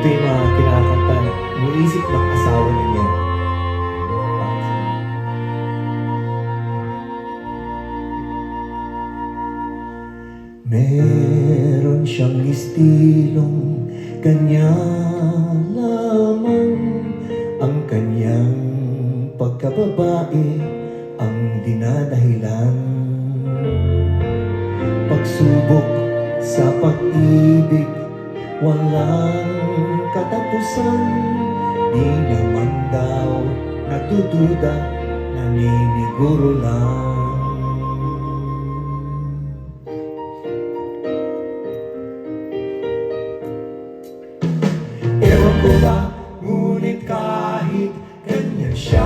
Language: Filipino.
Ito yung mga kinakanta. Iniisip ng asawa niya. Meron siyang istilong kanya lamang, ang kanyang pagkababae ang dinadahilan. Pagsubok sa pag-ibig, walang katapusan. Di naman daw natutuda, naniniguro lang. Ewan ko ba, ngunit kahit ganyan siya,